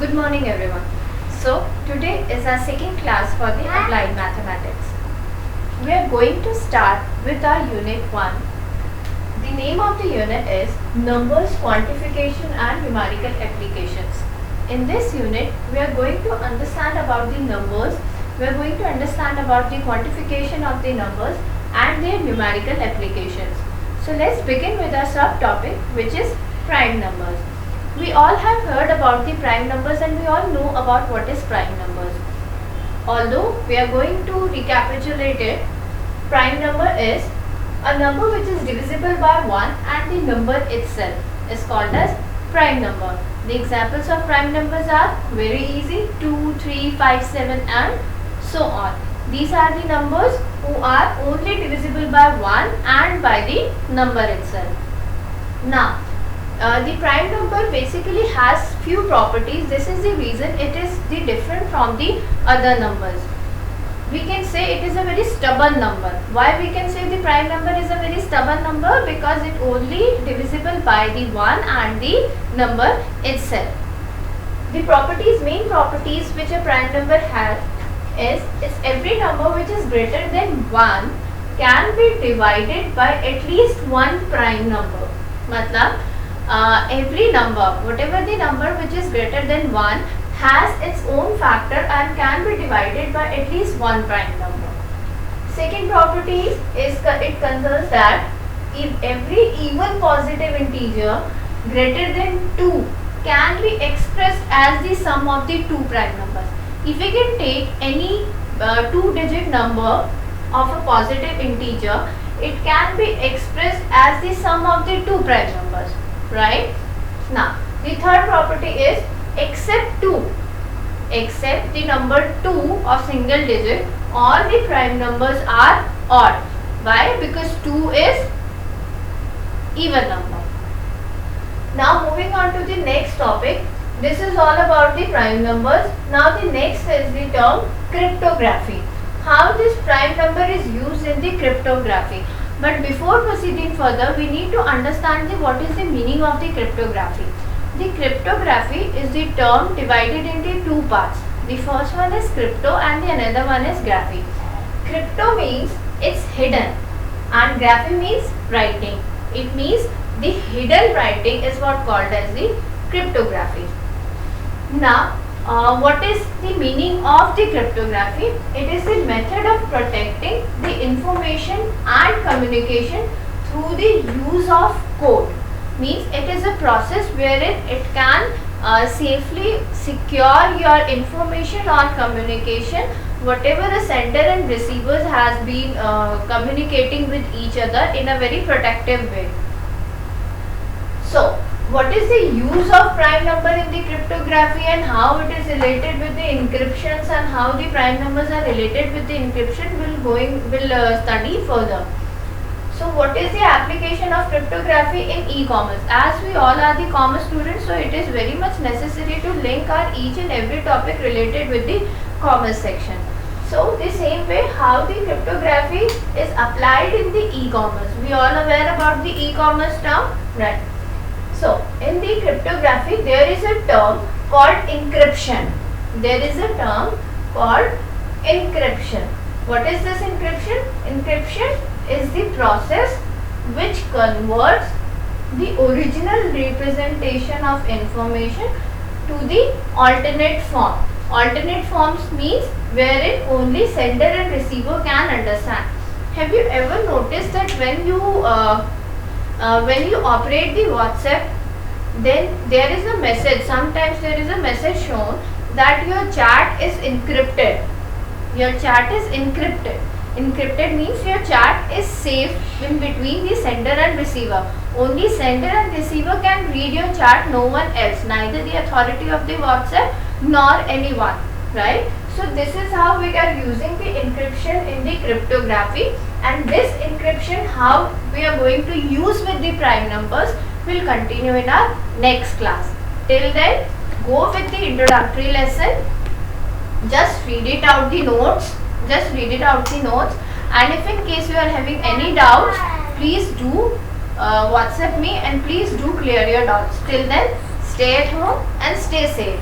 Good morning everyone. So today is our second class for the applied mathematics. We are going to start with our unit 1. The name of the unit is Numbers, Quantification and Numerical Applications. In this unit we are going to understand about the numbers, we are going to understand about the quantification of the numbers and their numerical applications. So let's begin with our subtopic, which is prime numbers. We all have heard about the prime numbers and we all know about what is prime numbers. Although we are going to recapitulate it, prime number is a number which is divisible by 1 and the number itself is called as prime number. The examples of prime numbers are very easy: 2, 3, 5, 7 and so on. These are the numbers who are only divisible by 1 and by the number itself. Now, the prime number basically has few properties. This is the reason it is different from the other numbers. We can say it is a very stubborn number. Why we can say the prime number is a very stubborn number? Because it only divisible by the 1 and the number itself. The main properties which a prime number has is every number which is greater than 1 can be divided by at least one prime number. Matlab, every number, whatever the number which is greater than 1 has its own factor and can be divided by at least one prime number. Second property is it concerns that if every even positive integer greater than 2 can be expressed as the sum of the two prime numbers. If we can take any two-digit number of a positive integer, it can be expressed as the sum of the two prime numbers. Right? Now, the third property is except the number 2 of single digit, all the prime numbers are odd. Why? Because 2 is even number. Now, moving on to the next topic. This is all about the prime numbers. Now, the next is the term cryptography. How this prime number is used in the cryptography. But before proceeding further, we need to understand what is the meaning of the cryptography. The cryptography is the term divided into two parts. The first one is crypto and the another one is graphy. Crypto means it's hidden and graphy means writing. It means the hidden writing is what called as the cryptography. Now, what is the meaning of the cryptography? It is the method of protecting the information and communication through the use of code. Means it is a process wherein it can safely secure your information or communication, whatever the sender and receivers has been communicating with each other in a very protective way. So, what is the use of prime number in the cryptography and how it is related with the encryptions and how the prime numbers are related with the encryption will study further. So what is the application of cryptography in e-commerce? As we all are the commerce students, so it is very much necessary to link our each and every topic related with the commerce section. So the same way how the cryptography is applied in the e-commerce. We all aware about the e-commerce term, right? So, in the cryptography, there is a term called encryption. What is this encryption? Encryption is the process which converts the original representation of information to the alternate form. Alternate forms means wherein only sender and receiver can understand. Have you ever noticed that when you operate the WhatsApp, then there is a message, sometimes there is a message shown that your chat is encrypted. Encrypted means your chat is safe in between the sender and receiver. Only sender and receiver can read your chat, no one else, neither the authority of the WhatsApp nor anyone, right? So this is how we are using the encryption in the cryptography, and this encryption how we are going to use with the prime numbers will continue in our next class. Till then, go with the introductory lesson. Just read it out the notes. And if in case you are having any doubts, please do WhatsApp me and please do clear your doubts. Till then, stay at home and stay safe.